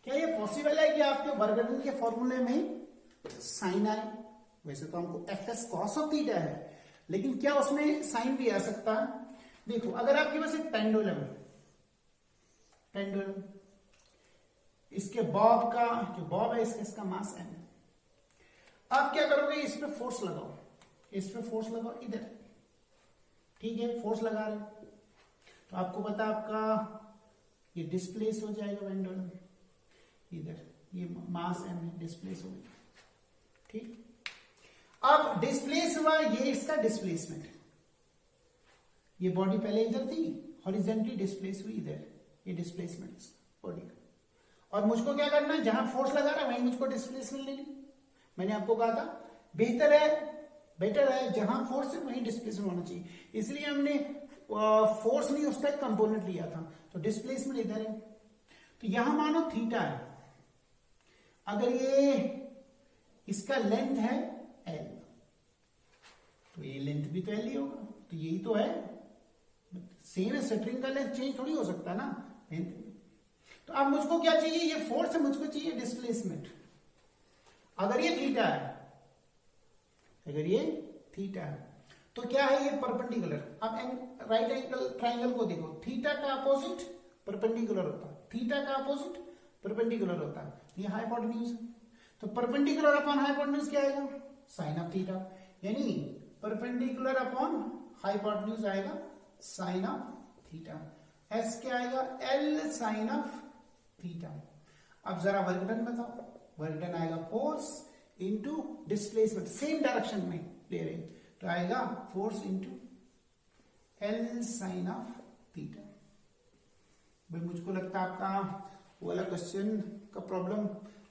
क्या ये पॉसिबल है कि आपके वर्क डन के फॉर्मूले में साइन आए? वैसे तो हमको fs cos ऑफ थीटा है, लेकिन क्या उसमें साइन भी आ सकता है? देखो, अगर आपके पास एक पेंडुलम, इसके बॉब का जो बॉब है इसका मास m, आप क्या करोगे, इस पे फोर्स लगाओ, इधर, ठीक है, फोर्स लगा रहे हो, तो आपको पता आपका ये डिस्प्लेस हो जाएगा पेंडुलम, इधर ये मास m है, डिस्प्लेस हो गया, ठीक। अब डिस्प्लेस हुआ, ये इसका डिस्प्लेसमेंट, ये बॉडी पहले इधर थी, हॉरिजॉन्टली डिस्प्लेस हुई इधर, ये डिस्प्लेसमेंट बॉडी का, और मुझको क्या करना है, जहां फोर्स लगा रहा है वहीं मुझको डिस्प्लेसमेंट लेनी। मैंने आपको कहा था बेटर है जहां फोर्स है वहीं डिस्प्लेसमेंट होना चाहिए, इसलिए हमने फोर्स नहीं उसका एक कंपोनेंट लिया था, तो डिस्प्लेसमेंट इधर है। तो यहां मानो थीटा है, अगर ये इसका लेंथ है l, तो ये लेंथ भी तो l ही होगा, तो यही तो है, सेम है, स्ट्रिंग का लेंथ चेंज थोड़ी हो सकता है ना लेंथ। तो अब मुझको क्या चाहिए, ये फोर्स है, मुझको चाहिए डिस्प्लेसमेंट। अगर ये थीटा है, तो क्या है, ये परपेंडिकुलर। अब राइट एंगल ट्राइंगल को देखो, थीटा का अपोजिट परपेंडिकुलर होता है, ये हाइपोटेन्यूज है, तो परपेंडिकुलर अपॉन हाइपोटेन्यूज क्या आएगा, साइन ऑफ थीटा, यानी परपेंडिकुलर अपॉन हाइपोटेन्यूज आएगा साइन ऑफ थीटा। एस क्या आएगा, एल साइन ऑफ थीटा। अब जरा वर्क डन बताओ, वर्क डन आएगा force into displacement, same direction में ले रहे हैं, तो आएगा force into L sine of theta. भाई मुझको लगता है आपका वो वाला क्वेश्चन का प्रॉब्लम,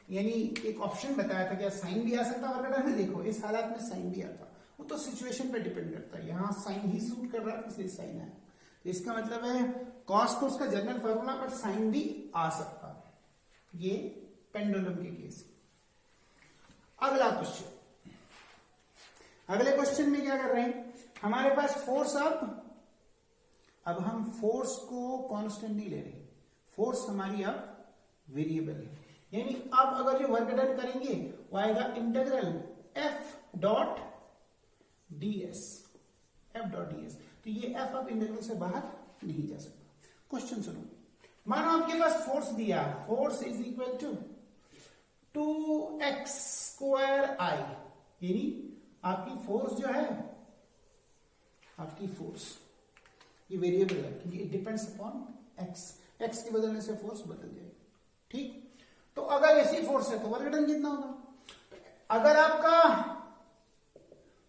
यानी एक ऑप्शन बताया था क्या साइन भी आ सकता है वर्क डन में, देखो इस हालात में साइन भी आता, वो तो सिचुएशन पे डिपेंड करता है, यहाँ साइन ही सूट कर रहा है इसलिए साइन आया, तो इसका मतलब है कॉस तो उसका जनरल फॉर्मूला, बट साइन भी आ सकता है, ये पेंडुलम के केस। अगला क्वेश्चन, अगले क्वेश्चन में क्या कर रहे हैं, हमारे पास फोर्स, अब हम फोर्स को कांस्टेंट नहीं ले रहे, फोर्स हमारी अब वेरिएबल है, यानी अब अगर जो वर्क डन करेंगे वो आएगा इंटीग्रल एफ डॉट ds, तो ये एफ अब इंटीग्रल से बाहर नहीं जा सकता। क्वेश्चन सुनो, मानो आपके पास फोर्स दिया, force is equal to 2x square i, यानी आपकी फोर्स जो है, आपकी फोर्स ये वेरिएबल है क्योंकि इट डिपेंड्स अपॉन x के बदलने से फोर्स बदल जाएगी, ठीक। तो अगर ऐसी फोर्स है तो वर्क डन कितना होगा, अगर आपका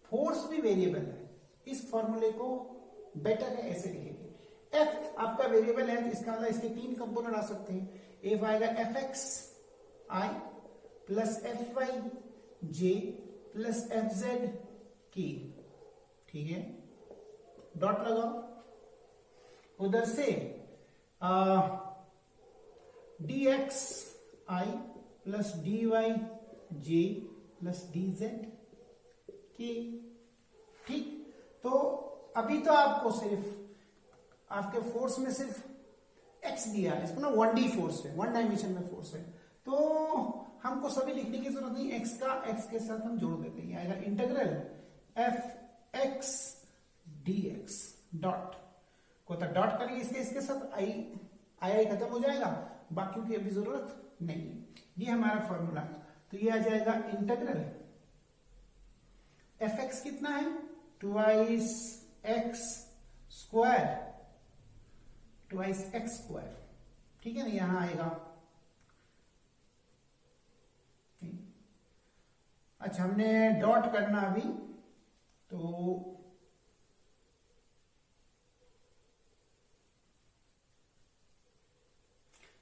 फोर्स भी वेरिएबल है, इस फॉर्मूले को बेटर है ऐसे लिखेंगे, f आपका वेरिएबल है, तो इसका मतलब इसके तीन कंपोनेंट आ सकते हैं, एक आएगा fx i plus fy j plus fz k, ठीक है, डॉट लगाओ, उधर से dx i plus dy j plus dz k, ठीक। तो अभी तो आपको सिर्फ आपके फोर्स में सिर्फ x दिया है, इसको ना 1D फोर्स है, 1 डायमेंशन में फोर्स है, तो हमको सभी लिखने की जरूरत नहीं, x के साथ हम जोड़ देते हैं, आएगा इंटीग्रल f(x) dx डॉट को, तो डॉट करेंगे इसके साथ आई खत्म हो जाएगा, बाकी की अभी जरूरत नहीं है। ये हमारा फॉर्मूला। तो ये आ जाएगा इंटीग्रल एफ एक्स कितना है, twice x square, twice x square, ठीक है ना, यहां आएगा। अच्छा, हमने डॉट करना अभी, तो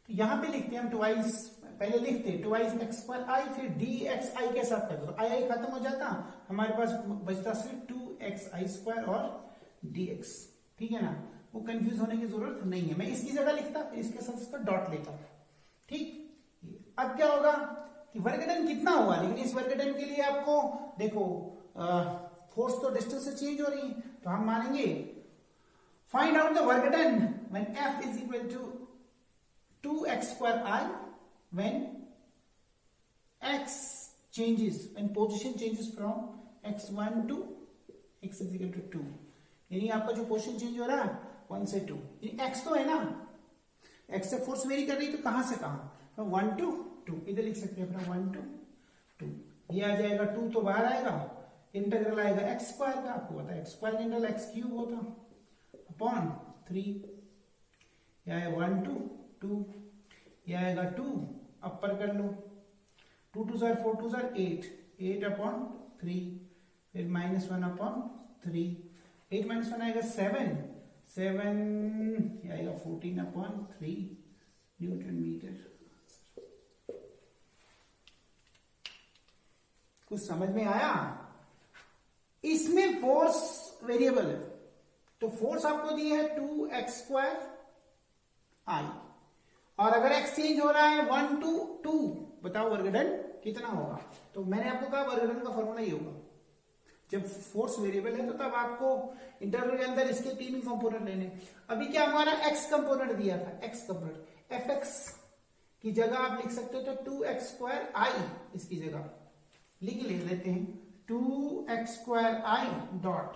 यहां पे लिखते हैं हम ट्वाइस, पहले लिखते हैं ट्वाइस एक्स स्क्वायर आई, फिर डी एक्स आई के साथ करते, तो आई आई खत्म हो जाता, हमारे पास बचता सिर्फ 2xi स्क्वायर और dx, ठीक है ना। वो कंफ्यूज होने की जरूरत नहीं है, मैं इसकी जगह लिखता, फिर इसके साथ इसका डॉट लेता, ठीक। अब क्या होगा कि वर्गडन कितना हुआ, लेकिन इस वर्गडन के लिए आपको देखो फोर्स तो डिस्टेंस से चेंज हो रही है, तो हम मानेंगे find out the work done when f is equal to 2x square I when x changes, when position changes from x1 to x is equal to 2, यानी आपका जो पोजीशन चेंज हो रहा है 1 से 2, x तो है ना, x से फोर्स वेरी कर रही है, तो कहां से कहां, फ्रॉम 1 to 2, इधर लिख सकते हैं फ्रॉम 1 to 2, ये आ जाएगा 2 तो बाहर आएगा, इंटीग्रल आएगा x स्क्वायर का, आपको पता है x square integral x cube होता अपॉन 3, यह है 1 to 2, यह आएगा 2, अपर कर लो, 2 2 जार 4 2 जार 8, 8 अपॉन 3, फिर -1 अपॉन 3, 8 -1 आएगा 7, 7 यह आएगा 14 अपॉन 3 न्यूटन मीटर। कुछ समझ में आया? इसमें फोर्स वेरिएबल है, तो फोर्स आपको दी है 2x स्क्वायर आई, और अगर x चेंज हो रहा है 1 to 2, बताओ वर्गडन कितना होगा। तो मैंने आपको कहा वर्गडन का फॉर्मूला ही होगा, जब फोर्स वेरिएबल है तो तब आपको इंटरवल के अंदर इसके 3 कंपोनेंट लेने। अभी क्या हमारा x कंपोनेंट दिया था, x कंपोनेंट, fx की जगह आप लिख सकते हो तो 2x स्क्वायर आई, इसकी जगह लिख लेते हैं 2x स्क्वायर आई डॉट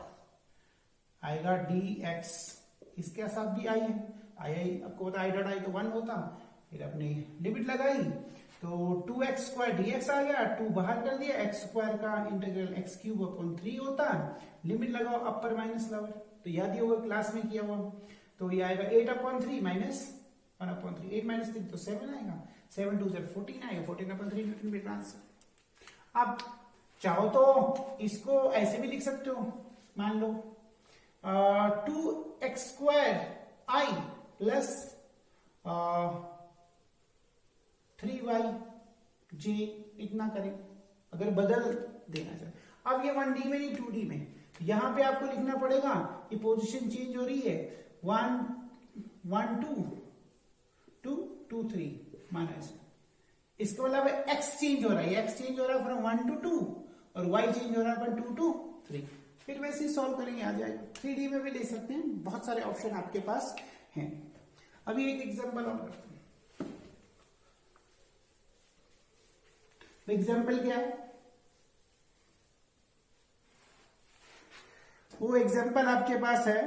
आएगा dx, इसके साथ भी आई है, आई आपको पता आई डॉट आई तो 1 होता, फिर अपनी लिमिट लगाई तो 2x स्क्वायर dx आ गया, 2 बाहर कर दिया, x स्क्वायर का इंटीग्रल x क्यूब अपॉन 3 होता, लिमिट लगाओ अपर माइनस लोअर, तो याद ही होगा क्लास में किया हुआ, तो ये आएगा 8 अपॉन 3 माइनस 1 अपॉन 3, 8 माइनस 3 तो 7 आएगा, 7 2 से 14 आएगा, 14 अपॉन 3 न्यूटन मीटर आंसर। अब चाहो तो इसको ऐसे भी लिख सकते हो, मान लो 2x स्क्वायर आई प्लस 3y j, इतना करें अगर बदल देना चाहे। अब ये 1D में नहीं 2D में, यहां पे आपको लिखना पड़ेगा कि पोजीशन चेंज हो रही है 1 1 2 2 2 3 माइनस, इसके अलावा x चेंज हो रहा है, x चेंज हो रहा है फ्रॉम 1 to 2 और y चेंज हो रहा है फ्रॉम 2 to 3, फिर वैसे ही सॉल्व करेंगे आ जाएगा। 3D में भी ले सकते हैं, बहुत सारे ऑप्शन आपके पास हैं। अभी एक एग्जांपल और करते हैं। एग्जाम्पल क्या है, वो एग्जाम्पल आपके पास है,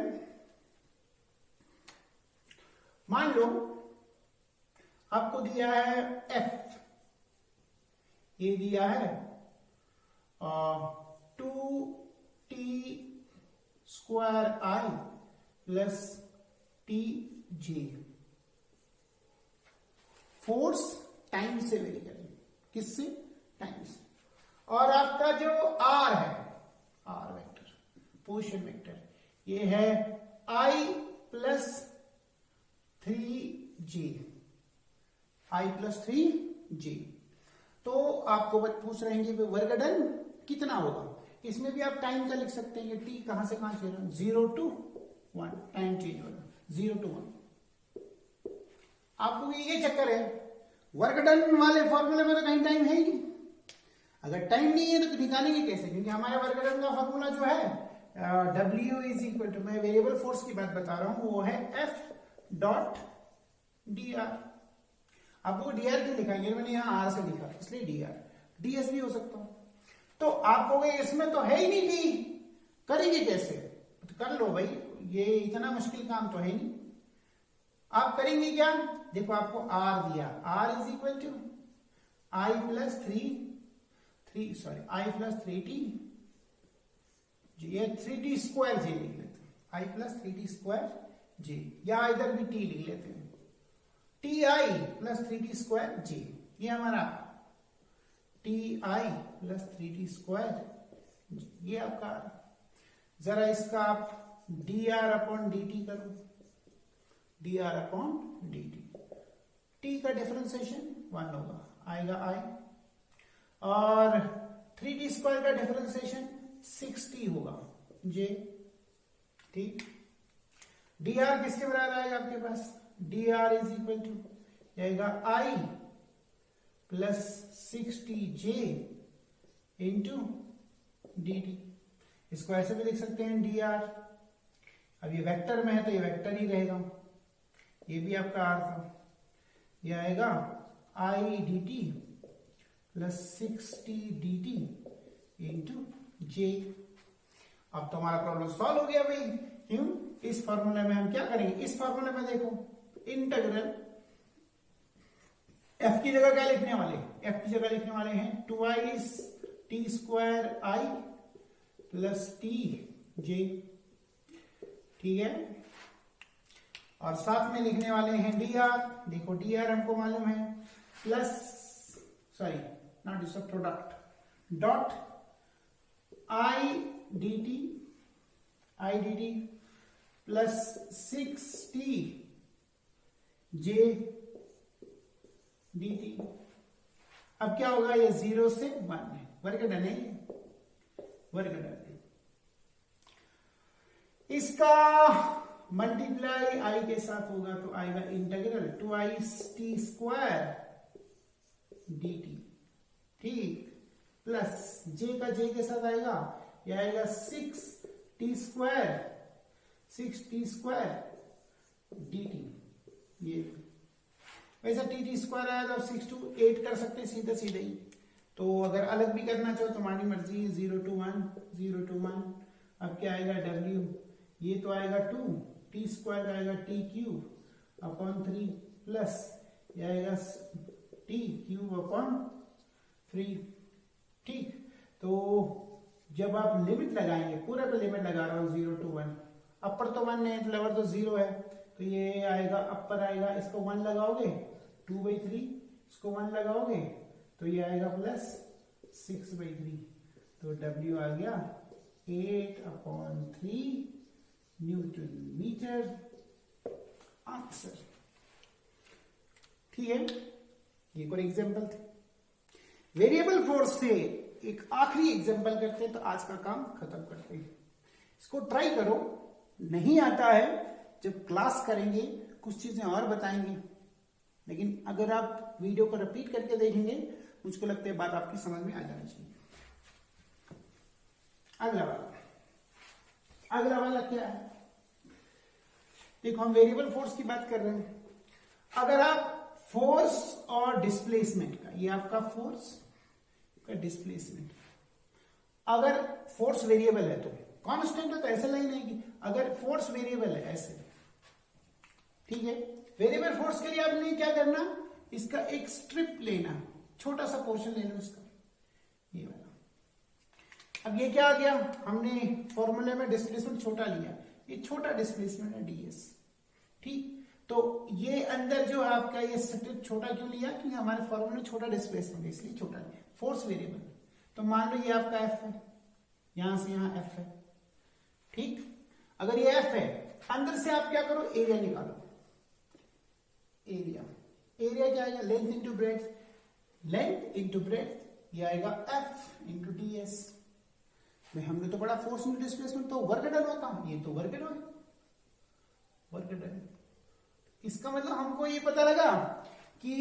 मान लो आपको दिया है f, ये दिया है 2t स्क्वायर आई प्लस टी जे, फोर्स टाइम से वेरी करें, किससे, टाइम से, और आपका जो r है, r वेक्टर पोजीशन वेक्टर, ये है i plus 3j, i plus 3j, तो आपको पूछ रहे हैं कि वर्गडन कितना होगा। इसमें भी आप टाइम का लिख सकते हैं, t कहां से कहां चल रहा है, 0 to 1, टाइम चेंज हो रहा है 0 to 1। आपको ये चक्कर है, वर्गडन वाले फॉर्मूले में तो कहीं टाइम है ही नहीं, अगर टाइम नहीं है तो निकालेंगे कैसे, क्योंकि हमारे वर्गडन का फॉर्मूला जो है W इज इक्वल टू, मैं वेरिएबल फोर्स की बात बता रहा हूं, वो है F डॉट dr। आपको dr क्यों लिखाएंगे, मैंने यहां r से लिखा इसलिए dr, ds भी हो सकता हूं। तो आप कहोगे इसमें तो है ही नहीं डी, करेंगे कैसे, तो कर लो भाई, ये इतना मुश्किल काम तो है नहीं। आप करेंगे क्या, देखो आपको r दिया, r is equal to i plus i plus 3t ये 3t स्क्वायर जे लिख लेते हैं, आई प्लस 3t स्क्वायर जे, या इधर भी t लिख लेते हैं, T I plus 3t square J, ये हमारा T I plus 3t square, ये आपका। जरा इसका आप dr अपॉन dt करो, dr अपॉन dt, t का डिफरेंशिएशन 1 होगा, आएगा i, और 3t स्क्वायर का डिफरेंशिएशन 6t होगा j, ठीक। dr किसके बराबर आएगा आपके पास, dr इज इक्वल टू आएगा i plus 6tj into dt, इसको ऐसे भी लिख सकते हैं dr, अब ये वेक्टर में है तो ये वेक्टर ही रहेगा, ये भी आपका r था, ये आएगा i dt plus 6t dt into j। अब तो हमारा प्रॉब्लम सॉल्व हो गया भाई, क्यों, इस फॉर्मूले में हम क्या करेंगे, इस फॉर्मूले में देखो इंटीग्रल f की जगह क्या लिखने वाले, f की जगह लिखने वाले हैं twice t square i plus t j, ठीक है, और साथ में लिखने वाले हैं dr, देखो dr हमको मालूम है, प्लस सॉरी नॉट इस product dot i dt plus 6t j dt। अब क्या होगा, ये 0 से 1 है, वर्ग डन है, वर्ग डन है। इसका मल्टीप्लाई i के साथ होगा तो आएगा integral twice t square dt, ठीक, प्लस j का j के साथ आएगा, ये आएगा 6t स्क्वायर dt, ये वैसा टी स्क्वायर आया तो 6 to 8 कर सकते हैं सीधे सीधे ही, तो अगर अलग भी करना चाहो तो हमारी मर्जी, 0 to 1। अब क्या आएगा w, ये तो आएगा 2 t स्क्वायर आएगा t क्यूब अपॉन 3 प्लस ये आएगा t क्यूब अपॉन 3, ठीक। तो जब आप लिमिट लगाएंगे, पूरा पे लिमिट लगा रहा हूं 0 to 1, अपर तो 1 है, लोअर तो 0 है, तो ये आएगा अपर आएगा, इसको 1 लगाओगे 2/3, इसको 1 लगाओगे तो ये आएगा प्लस 6/3, तो W आ गया 8/3 न्यूटन मीटर, आंसर, ठीक है। ये कोई एग्जांपल थे। वेरिएबल फोर्स से एक आखिरी एग्जांपल करते हैं तो आज का काम खत्म करते हैं। इसको ट्राई करो, नहीं आता है जब क्लास करेंगे कुछ चीजें और बताएंगे, लेकिन अगर आप वीडियो को रिपीट करके देखेंगे मुझको लगता है बात आपकी समझ में आ जानी चाहिए। अगला वाला क्या है, देखो हम वेरिएबल फोर्स की बात कर रहे हैं। अगर आप फोर्स और डिस्प्लेसमेंट का, ये आपका फोर्स का डिस्प्लेसमेंट, अगर फोर्स वेरिएबल है तो कांस्टेंट है तो ऐसे लाइन आएगी, अगर फोर्स वेरिएबल है ऐसे, ठीक है। वेरिएबल फोर्स के लिए आपने क्या करना, इसका एक स्ट्रिप लेना, छोटा सा पोर्शन ले लो इसका, ये वाला। अब ये क्या आ गया, हमने फॉर्मूले में डिस्प्लेसमेंट छोटा लिया, ये छोटा डिस्प्लेसमेंट है ds, ठीक। तो ये अंदर जो आपका ये स्ट्रिप छोटा क्यों लिया, क्योंकि हमारे फॉर्मूले में छोटा डिस्प्लेसमेंट है इसलिए छोटा लिया। फोर्स वेरिएबल, तो मान लो ये आपका f है, यहां से यहां f है, ठीक। अगर ये f है, अंदर से आप क्या करो, एरिया निकालो, एरिया क्या आएगा, length into breadth, length into breadth, ये आएगा f इंटू ds। हमने तो बड़ा फोर्स इंटू डिस्प्लेसमेंट तो वर्क डन होता, ये तो वर्क डन, वर्क डन। इसका मतलब हमको ये पता लगा कि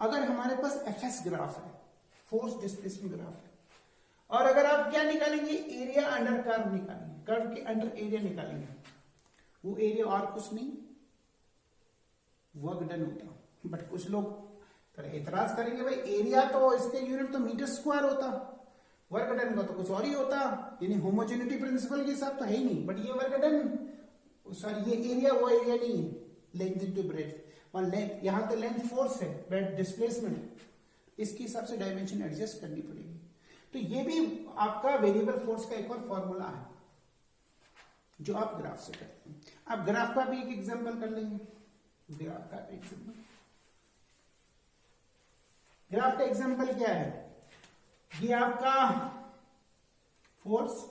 अगर हमारे पास fs ग्राफ है, फोर्स डिस्प्लेसमेंट ग्राफ है, और अगर आप क्या निकालेंगे, एरिया अंडर कर्व निकालेंगे, कर्व के अंडर एरिया निकालेंगे, वो एरिया और कुछ नहीं वर्क डन होता। बट कुछ लोग एतराज करेंगे, भाई एरिया तो इसके यूनिट तो मीटर स्क्वायर होता, वर्क डन का तो कुछ और ही होता, यानी होमोजेनिटी प्रिंसिपल के हिसाब तो है ही नहीं। बट ये वर्क डन, सॉरी ये एरिया वो एरिया नहीं है, लेंथ इनटू ब्रेड्थ, और लेंथ, यहां तो लेंथ फोर्स है बट डिस्प्लेसमेंट है, इसके हिसाब से डायमेंशन एडजस्ट करनी पड़ेगी। तो ये भी आपका वेरिएबल फोर्स का एक और फॉर्मूला है जो आप ग्राफ से करते हैं। आप ग्राफ का भी एक एग्जांपल कर लेंगे। ग्राफ का एग्जांपल, ग्राफ का एग्जांपल क्या है, ये आपका फोर्स,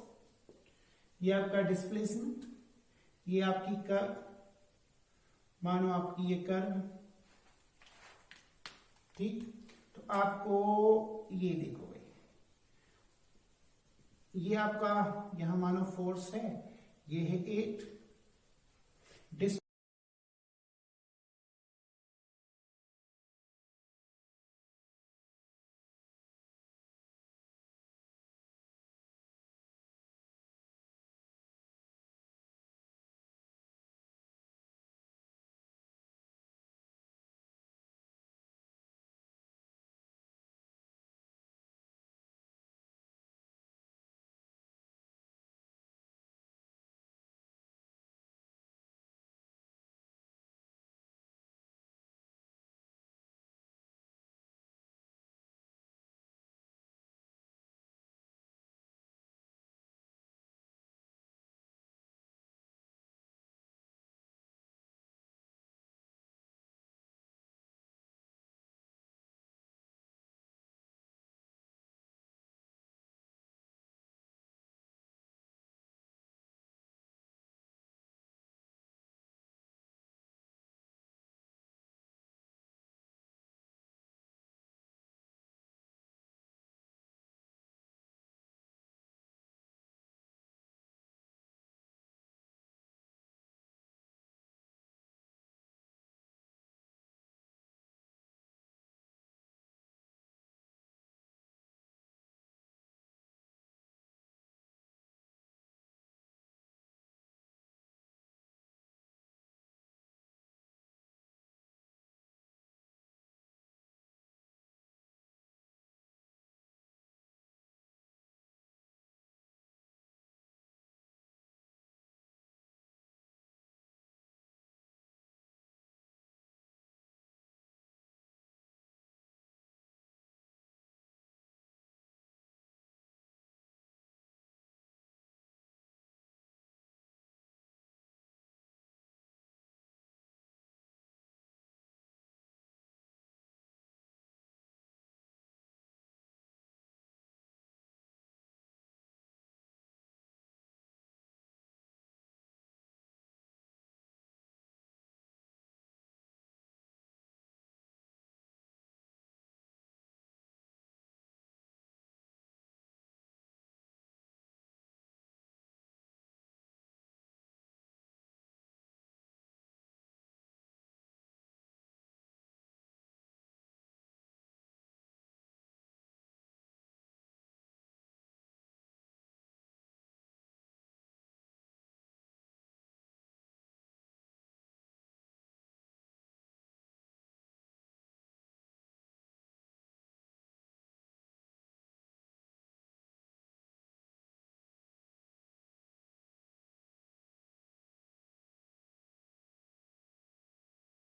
ये आपका डिस्प्लेसमेंट, ये आपकी कर्व, मानो आपकी ये कर्व, ठीक। तो आपको ये देखो भाई, ये आपका यहां मानो फोर्स है, ये है 8,